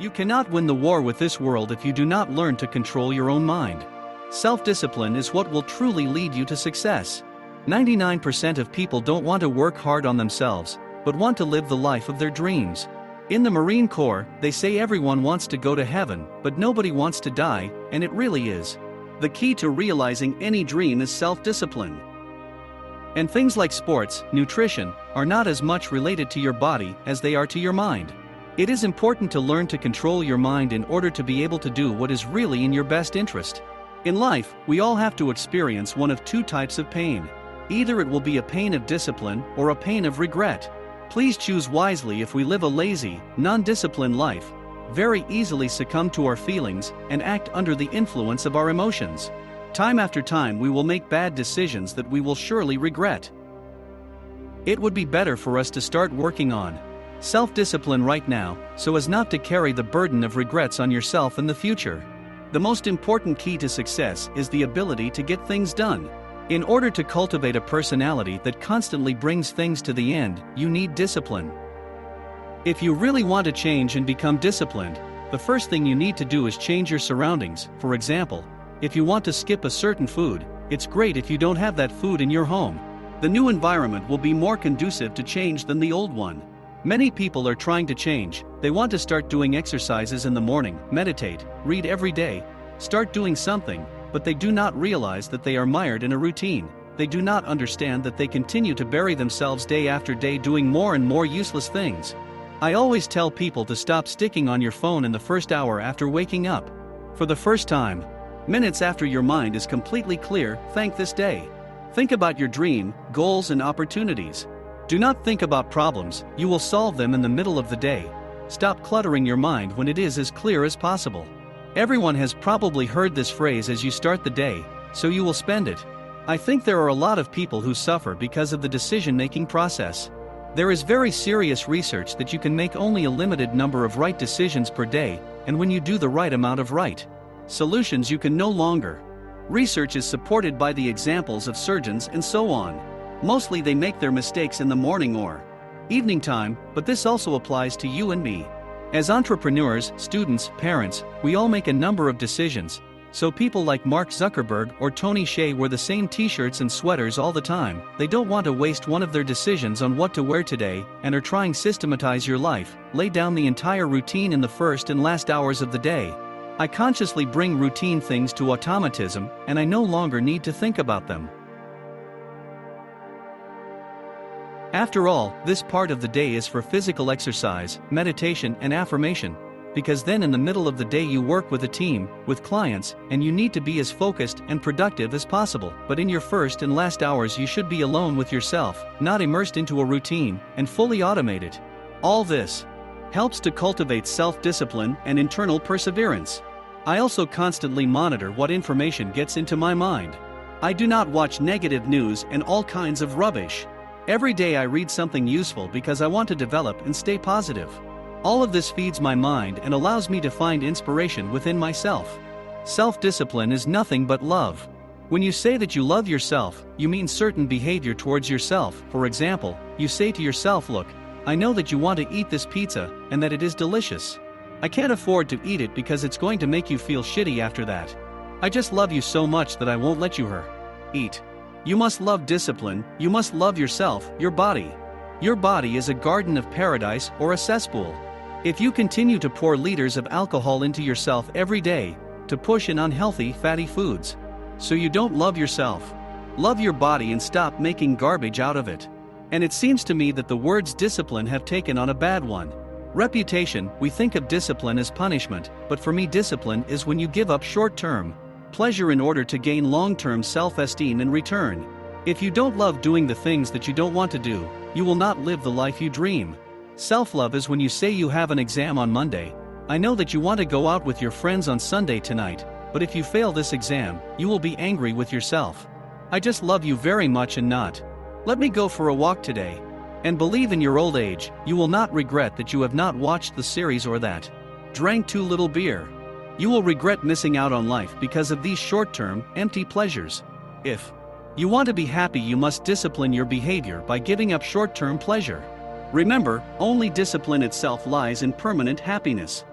You cannot win the war with this world if you do not learn to control your own mind. Self-discipline is what will truly lead you to success. 99% of people don't want to work hard on themselves, but want to live the life of their dreams. In the Marine Corps, they say everyone wants to go to heaven, but nobody wants to die, and it really is. The key to realizing any dream is self-discipline. And things like sports, nutrition, are not as much related to your body as they are to your mind. It is important to learn to control your mind in order to be able to do what is really in your best interest. In life, we all have to experience one of two types of pain. Either it will be a pain of discipline or a pain of regret. Please choose wisely. If we live a lazy, non-disciplined life, very easily succumb to our feelings and act under the influence of our emotions. Time after time we will make bad decisions that we will surely regret. It would be better for us to start working on self-discipline right now, so as not to carry the burden of regrets on yourself in the future. The most important key to success is the ability to get things done. In order to cultivate a personality that constantly brings things to the end, you need discipline. If you really want to change and become disciplined, the first thing you need to do is change your surroundings. For example, if you want to skip a certain food, it's great if you don't have that food in your home. The new environment will be more conducive to change than the old one. Many people are trying to change. They want to start doing exercises in the morning, meditate, read every day, start doing something, but they do not realize that they are mired in a routine. They do not understand that they continue to bury themselves day after day doing more and more useless things. I always tell people to stop sticking on your phone in the first hour after waking up. For the first time, minutes after your mind is completely clear, thank this day. Think about your dream, goals and opportunities. Do not think about problems, you will solve them in the middle of the day. Stop cluttering your mind when it is as clear as possible. Everyone has probably heard this phrase as you start the day, so you will spend it. I think there are a lot of people who suffer because of the decision-making process. There is very serious research that you can make only a limited number of right decisions per day, and when you do the right amount of right solutions you can no longer. Research is supported by the examples of surgeons and so on. Mostly they make their mistakes in the morning or evening time, but this also applies to you and me. As entrepreneurs, students, parents, we all make a number of decisions. So people like Mark Zuckerberg or Tony Hsieh wear the same t-shirts and sweaters all the time. They don't want to waste one of their decisions on what to wear today and are trying to systematize your life, lay down the entire routine in the first and last hours of the day. I consciously bring routine things to automatism, and I no longer need to think about them. After all, this part of the day is for physical exercise, meditation and affirmation, because then in the middle of the day you work with a team, with clients, and you need to be as focused and productive as possible. But in your first and last hours you should be alone with yourself, not immersed into a routine, and fully automated. All this helps to cultivate self-discipline and internal perseverance. I also constantly monitor what information gets into my mind. I do not watch negative news and all kinds of rubbish. Every day I read something useful because I want to develop and stay positive. All of this feeds my mind and allows me to find inspiration within myself. Self-discipline is nothing but love. When you say that you love yourself, you mean certain behavior towards yourself. For example, you say to yourself, look, I know that you want to eat this pizza and that it is delicious. I can't afford to eat it because it's going to make you feel shitty after that. I just love you so much that I won't let you eat. You must love discipline, you must love yourself, your body. Your body is a garden of paradise or a cesspool. If you continue to pour liters of alcohol into yourself every day, to push in unhealthy, fatty foods, so you don't love yourself. Love your body and stop making garbage out of it. And it seems to me that the words discipline have taken on a bad one. Reputation, we think of discipline as punishment, but for me discipline is when you give up short-term pleasure in order to gain long-term self-esteem in return. If you don't love doing the things that you don't want to do, you will not live the life you dream. Self-love is when you say you have an exam on Monday. I know that you want to go out with your friends on Sunday tonight, but if you fail this exam, you will be angry with yourself. I just love you very much and not. Let me go for a walk today. And believe in your old age, you will not regret that you have not watched the series or that drank too little beer. You will regret missing out on life because of these short-term, empty pleasures. If you want to be happy, you must discipline your behavior by giving up short-term pleasure. Remember, only discipline itself lies in permanent happiness.